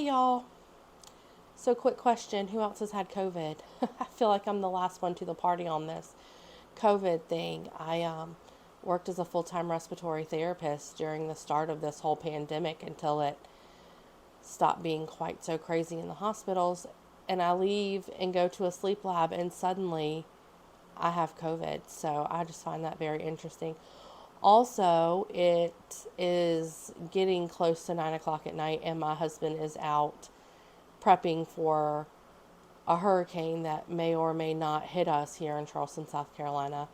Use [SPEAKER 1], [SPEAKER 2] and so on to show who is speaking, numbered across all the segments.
[SPEAKER 1] Hey y'all. So quick question, who else has had COVID? I feel like I'm the last one to the party on this COVID thing. I worked as a full-time respiratory therapist during the start of this whole pandemic until it stopped being quite so crazy in the hospitals. And I leave and go to a sleep lab and suddenly I have COVID. So I just find that very interesting. Also, it is getting close to 9 o'clock at night, and my husband is out prepping for a hurricane that may or may not hit us here in Charleston, South Carolina.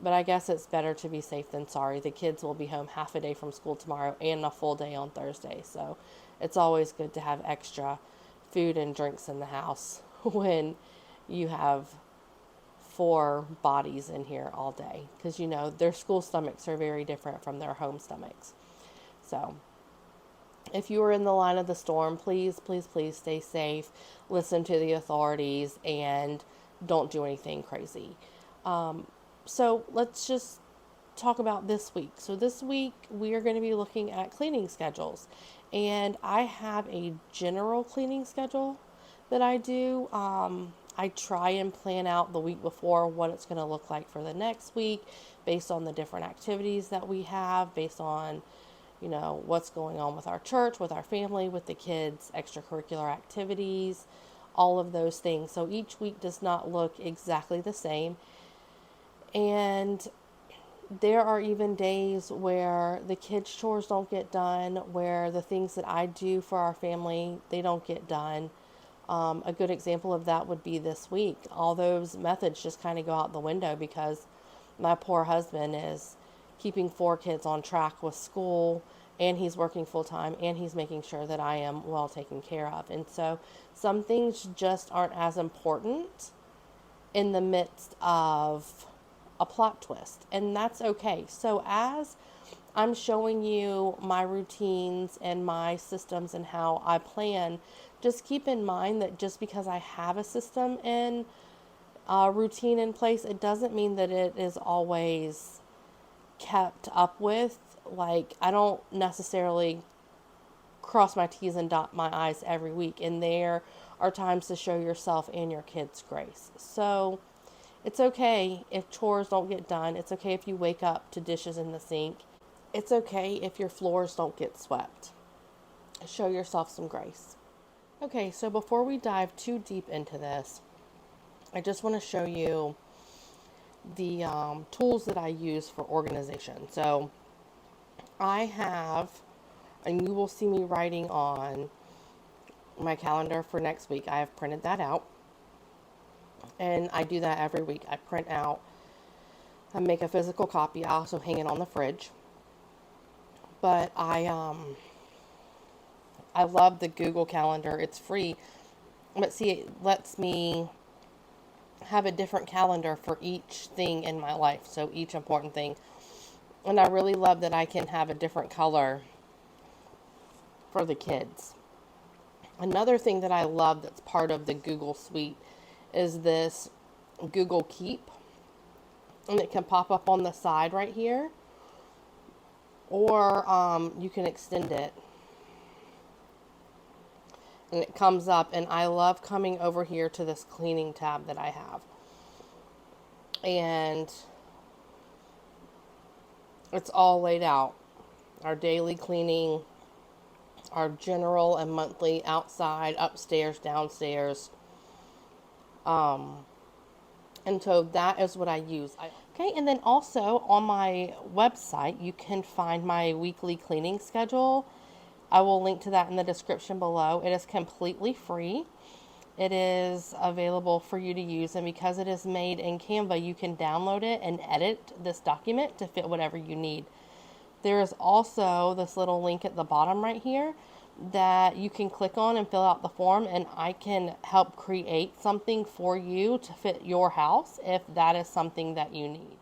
[SPEAKER 1] But I guess it's better to be safe than sorry. The kids will be home half a day from school tomorrow and a full day on Thursday. So it's always good to have extra food and drinks in the house when you have four bodies in here all day. Because, their school stomachs are very different from their home stomachs. So if you are in the line of the storm, please, please, please stay safe. Listen to the authorities and don't do anything crazy. So let's just talk about this week. So this week we are going to be looking at cleaning schedules. And I have a general cleaning schedule that I do. I try and plan out the week before what it's going to look like for the next week based on the different activities that we have, based on what's going on with our church, with our family, with the kids, extracurricular activities, all of those things. So each week does not look exactly the same. And there are even days where the kids' chores don't get done, where the things that I do for our family, they don't get done. A good example of that would be this week. All those methods just kind of go out the window because my poor husband is keeping four kids on track with school, and he's working full time, and he's making sure that I am well taken care of. And so some things just aren't as important in the midst of a plot twist, and that's okay. So as I'm showing you my routines and my systems and how I plan, just keep in mind that just because I have a system and a routine in place, it doesn't mean that it is always kept up with. Like, I don't necessarily cross my T's and dot my I's every week, and there are times to show yourself and your kids grace. So it's okay if chores don't get done. It's okay if you wake up to dishes in the sink. It's okay if your floors don't get swept. Show yourself some grace. Okay, so before we dive too deep into this, I just want to show you the tools that I use for organization. So I have, and you will see me writing on my calendar for next week. I have printed that out, and I do that every week. I print out, I make a physical copy. I also hang it on the fridge. But I love the Google Calendar. It's free, but see, it lets me have a different calendar for each thing in my life. So each important thing. And I really love that I can have a different color for the kids. Another thing that I love that's part of the Google suite is this Google Keep. And it can pop up on the side right here. Or you can extend it. And it comes up, and I love coming over here to this cleaning tab that I have. And it's all laid out. Our daily cleaning, our general and monthly outside, upstairs, downstairs. And so that is what I use. Okay, and then also on my website, you can find my weekly cleaning schedule. I will link to that in the description below. It is completely free. It is available for you to use, and because it is made in Canva, you can download it and edit this document to fit whatever you need. There is also this little link at the bottom right here that you can click on and fill out the form, and I can help create something for you to fit your house if that is something that you need.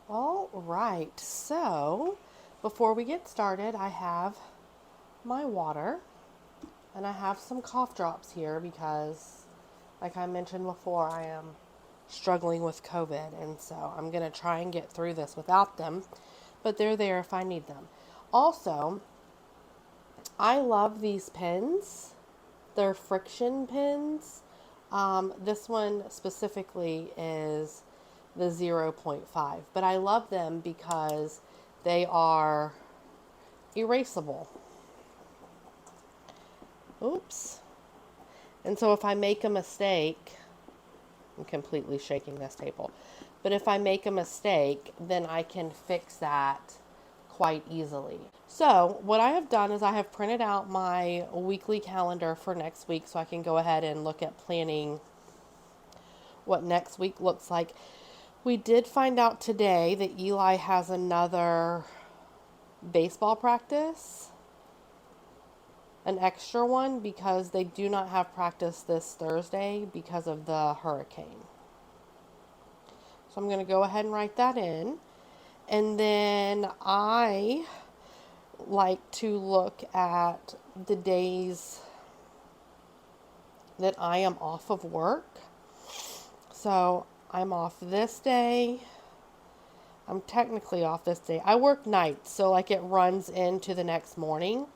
[SPEAKER 1] All right, so before we get started, I have my water, and I have some cough drops here because, like I mentioned before, I am struggling with COVID, and so I'm going to try and get through this without them, but they're there if I need them. Also, I love these pins. They're friction pins. This one specifically is the zero point 0.5, but I love them because they are erasable. Oops. And so if I make a mistake, I'm completely shaking this table, but if I make a mistake, then I can fix that quite easily. So what I have done is I have printed out my weekly calendar for next week so I can go ahead and look at planning what next week looks like. We did find out today that Eli has another baseball practice, an extra one, because they do not have practice this Thursday because of the hurricane. So I'm going to go ahead and write that in. And then I like to look at the days that I am off of work. So I'm off this day. I'm technically off this day. I work nights, so like it runs into the next morning.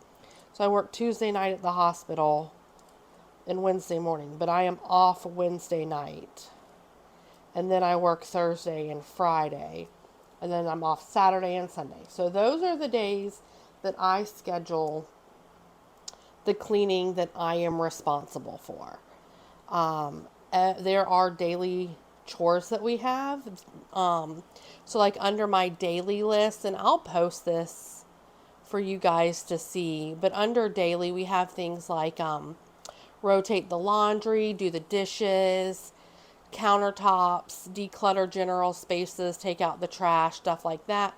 [SPEAKER 1] So I work Tuesday night at the hospital and Wednesday morning, but I am off Wednesday night. And then I work Thursday and Friday. And then I'm off Saturday and Sunday. So those are the days that I schedule the cleaning that I am responsible for. There are daily chores that we have. So like under my daily list, and I'll post this for you guys to see, but under daily we have things like rotate the laundry, do the dishes, countertops, declutter general spaces, take out the trash, stuff like that.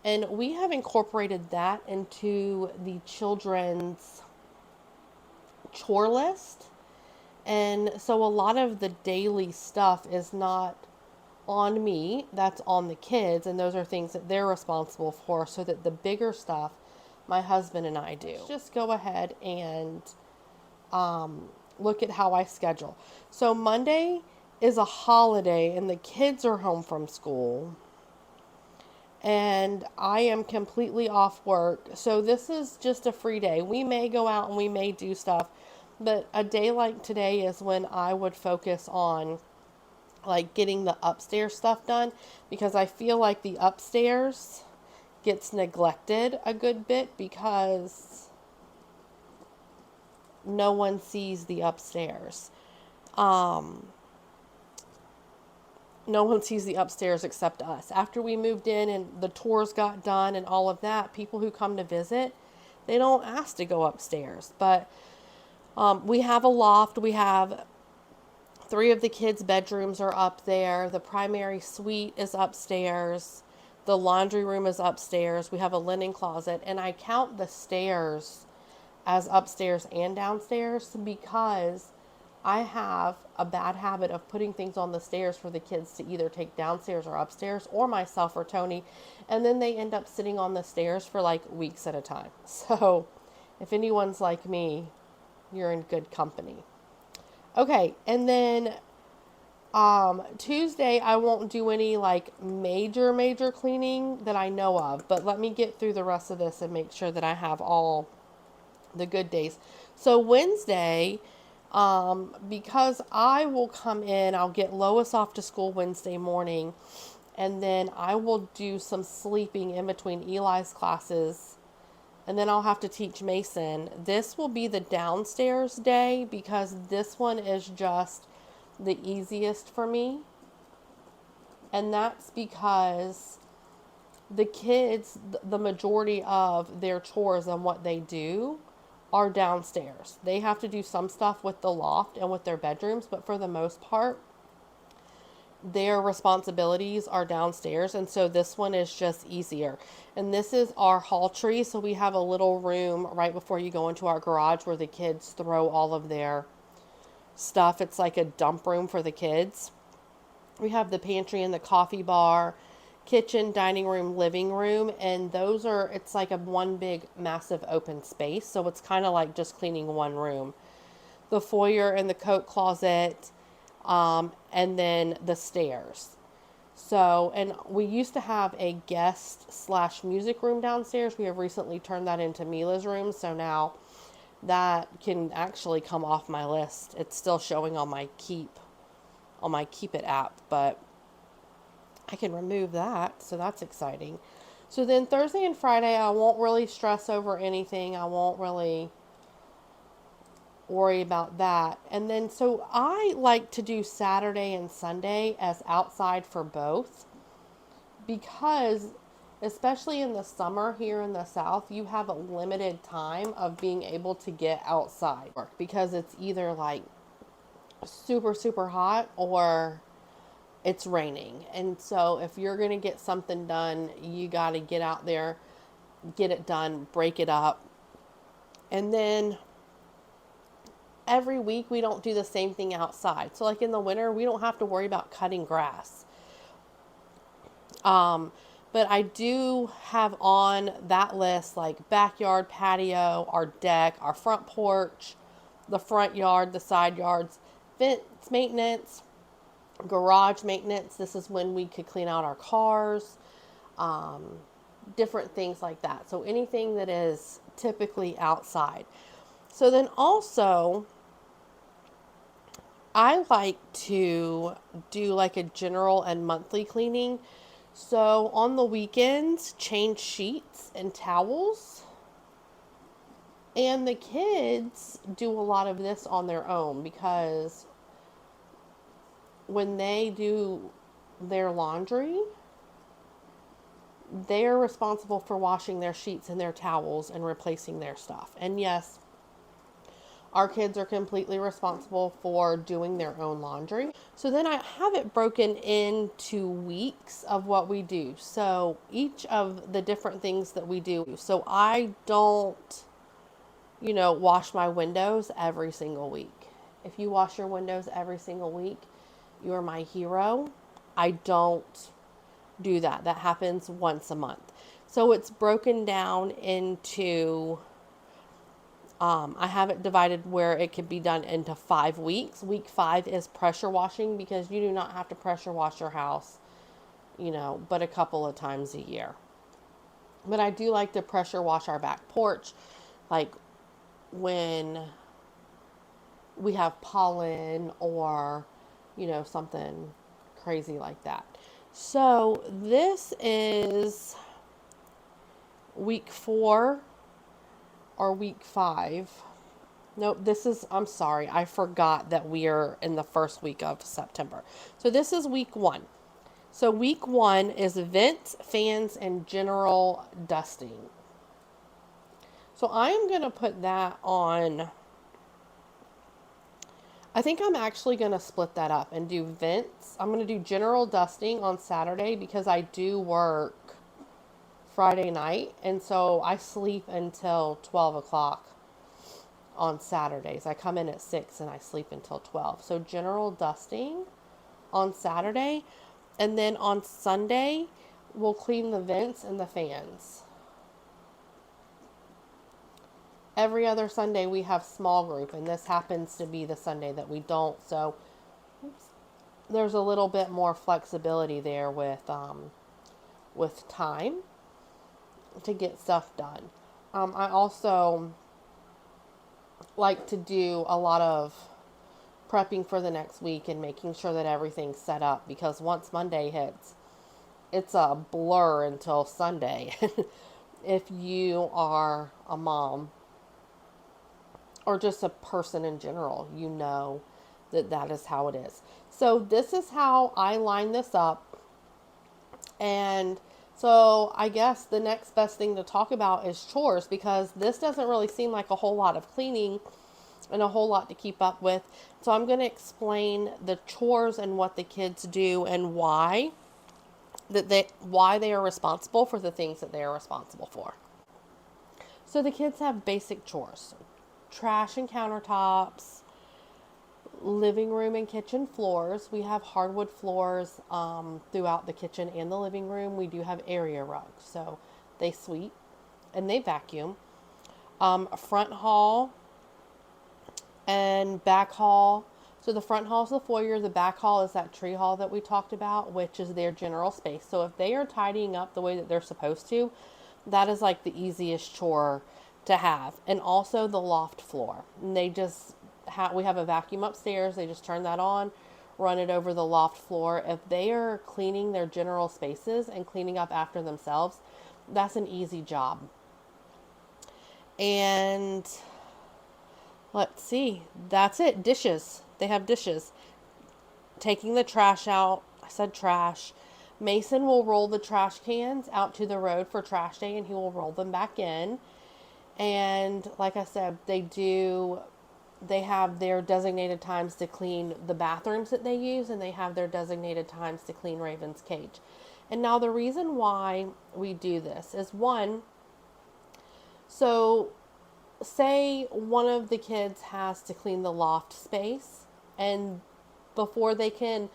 [SPEAKER 1] And we have incorporated that into the children's chore list. And so a lot of the daily stuff is not on me, that's on the kids, and those are things that they're responsible for, so that the bigger stuff my husband and I do. Let's just go ahead and look at how I schedule. So Monday is a holiday and the kids are home from school and I am completely off work. So this is just a free day. We may go out and we may do stuff, but a day like today is when I would focus on like getting the upstairs stuff done, because I feel like the upstairs gets neglected a good bit because no one sees the upstairs. No one sees the upstairs except us. After we moved in and the tours got done and all of that, people who come to visit, they don't ask to go upstairs. But we have a loft. We have 3 of the kids' bedrooms are up there. The primary suite is upstairs. The laundry room is upstairs. We have a linen closet. And I count the stairs as upstairs and downstairs because I have a bad habit of putting things on the stairs for the kids to either take downstairs or upstairs, or myself or Tony, and then they end up sitting on the stairs for like weeks at a time. So if anyone's like me, you're in good company. Okay, and then Tuesday I won't do any like major cleaning that I know of, but let me get through the rest of this and make sure that I have all the good days. So Wednesday, because I will come in, I'll get Lois off to school Wednesday morning, and then I will do some sleeping in between Eli's classes, and then I'll have to teach Mason. This will be the downstairs day because this one is just the easiest for me, and that's because the kids, the majority of their chores and what they do are downstairs. They have to do some stuff with the loft and with their bedrooms, but for the most part, their responsibilities are downstairs. And so this one is just easier. And this is our hall tree. So we have a little room right before you go into our garage where the kids throw all of their stuff. It's like a dump room for the kids. We have the pantry and the coffee bar, kitchen, dining room, living room, and those are, it's like a one big massive open space, so it's kind of like just cleaning one room. The foyer and the coat closet, and then the stairs. So, and we used to have a guest slash music room downstairs. We have recently turned that into Mila's room. So now that can actually come off my list. It's still showing on my Keep It app, but I can remove that. So that's exciting. So then Thursday and Friday, I won't really stress over anything. I won't really worry about that. And then, so I like to do Saturday and Sunday as outside for both because, especially in the summer here in the South, you have a limited time of being able to get outside because it's either like super, super hot or it's raining. And so if you're going to get something done, you got to get out there, get it done, break it up. And then every week we don't do the same thing outside. So like in the winter, we don't have to worry about cutting grass. But I do have on that list like backyard, patio, our deck, our front porch, the front yard, the side yards, fence maintenance, garage maintenance. This is when we could clean out our cars, different things like that. So anything that is typically outside. So then also, I like to do like a general and monthly cleaning. So on the weekends, change sheets and towels. And the kids do a lot of this on their own because when they do their laundry, they're responsible for washing their sheets and their towels and replacing their stuff. And yes, our kids are completely responsible for doing their own laundry. So then I have it broken into weeks of what we do. So each of the different things that we do. So I don't, wash my windows every single week. If you wash your windows every single week, you're my hero. I don't do that. That happens once a month. So it's broken down into I have it divided where it can be done into 5 weeks. Week 5 is pressure washing because you do not have to pressure wash your house, but a couple of times a year. But I do like to pressure wash our back porch, like when we have pollen or, something crazy like that. So this is week 4 or week 5. Nope, I'm sorry, I forgot that we are in the first week of September. So this is week 1. So week 1 is vents, fans, and general dusting. So I am going to put that on. I think I'm actually going to split that up and do vents. I'm going to do general dusting on Saturday because I do work Friday night, and so I sleep until 12 o'clock on Saturdays. I come in at 6 and I sleep until 12. So general dusting on Saturday, and then on Sunday we'll clean the vents and the fans. Every other Sunday we have small group, and this happens to be the Sunday that we don't. So there's a little bit more flexibility there with time to get stuff done. I also like to do a lot of prepping for the next week and making sure that everything's set up because once Monday hits, it's a blur until Sunday. If you are a mom or just a person in general, that is how it is. So this is how I line this up. And so I guess the next best thing to talk about is chores because this doesn't really seem like a whole lot of cleaning and a whole lot to keep up with. So I'm going to explain the chores and what the kids do and why they are responsible for the things that they are responsible for. So the kids have basic chores: trash and countertops, living room and kitchen floors. We have hardwood floors throughout the kitchen and the living room. We do have area rugs, so they sweep and they vacuum. Front hall and back hall, So the front hall is the foyer, the back hall is that tree hall that we talked about, which is their general space. So if they are tidying up the way that they're supposed to, that is like the easiest chore to have. And also the loft floor. And they just we have a vacuum upstairs. They just turn that on, run it over the loft floor. If they are cleaning their general spaces and cleaning up after themselves, that's an easy job. And let's see, that's it. Dishes. They have dishes. Taking the trash out. I said trash. Mason will roll the trash cans out to the road for trash day and he will roll them back in. And like I said, they have their designated times to clean the bathrooms that they use, and they have their designated times to clean Raven's cage. And now the reason why we do this is one, so say one of the kids has to clean the loft space, and before they can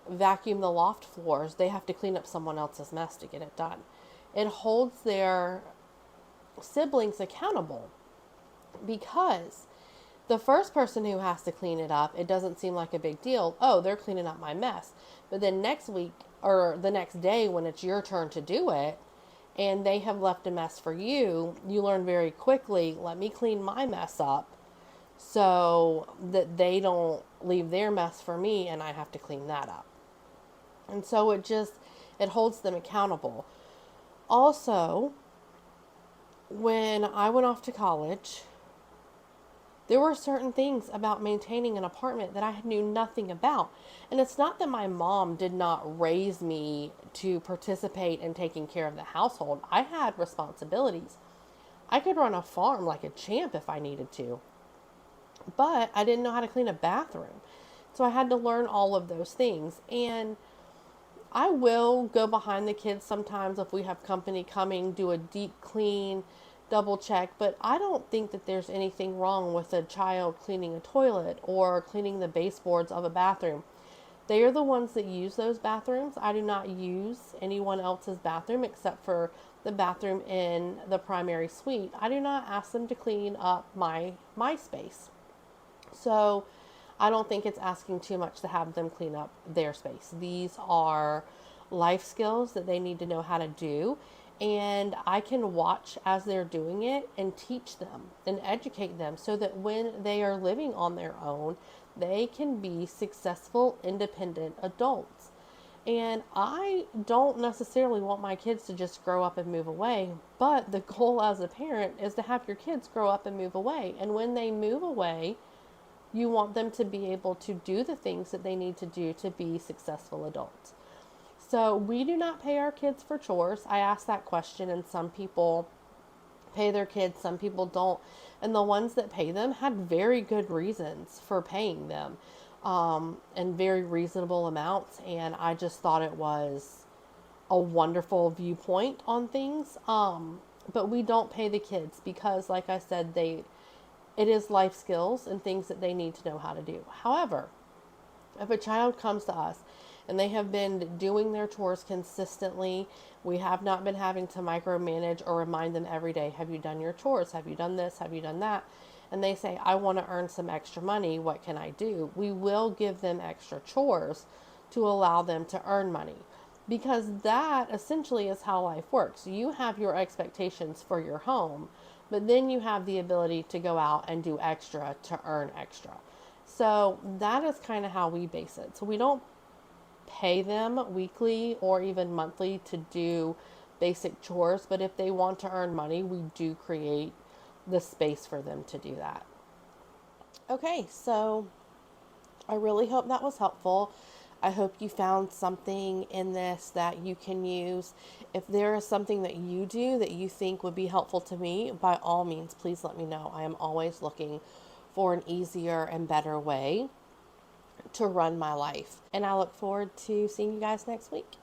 [SPEAKER 1] vacuum the loft floors, they have to clean up someone else's mess to get it done. It holds their siblings accountable, because the first person who has to clean it up, it doesn't seem like a big deal. Oh, they're cleaning up my mess. But then next week or the next day when it's your turn to do it and they have left a mess for you, you learn very quickly, let me clean my mess up so that they don't leave their mess for me and I have to clean that up. And so it holds them accountable. Also, when I went off to college, there were certain things about maintaining an apartment that I knew nothing about. And it's not that my mom did not raise me to participate in taking care of the household. I had responsibilities. I could run a farm like a champ if I needed to. But I didn't know how to clean a bathroom. So I had to learn all of those things. And I will go behind the kids sometimes if we have company coming, do a deep clean, double check, but I don't think that there's anything wrong with a child cleaning a toilet or cleaning the baseboards of a bathroom. They are the ones that use those bathrooms. I do not use anyone else's bathroom except for the bathroom in the primary suite. I do not ask them to clean up my space. So I don't think it's asking too much to have them clean up their space. These are life skills that they need to know how to do. And I can watch as they're doing it and teach them and educate them so that when they are living on their own, they can be successful, independent adults. And I don't necessarily want my kids to just grow up and move away, but the goal as a parent is to have your kids grow up and move away. And when they move away, you want them to be able to do the things that they need to do to be successful adults. So we do not pay our kids for chores. I asked that question and some people pay their kids, some people don't. And the ones that pay them had very good reasons for paying them, and very reasonable amounts. And I just thought it was a wonderful viewpoint on things. But we don't pay the kids because, like I said, it is life skills and things that they need to know how to do. However, if a child comes to us and they have been doing their chores consistently, we have not been having to micromanage or remind them every day, have you done your chores? Have you done this? Have you done that? And they say, I want to earn some extra money. What can I do? We will give them extra chores to allow them to earn money, because that essentially is how life works. You have your expectations for your home, but then you have the ability to go out and do extra to earn extra. So that is kind of how we base it. So we don't pay them weekly or even monthly to do basic chores, but if they want to earn money, we do create the space for them to do that. Okay, so I really hope that was helpful. I hope you found something in this that you can use. If there is something that you do that you think would be helpful to me, by all means, please let me know. I am always looking for an easier and better way to run my life. And I look forward to seeing you guys next week.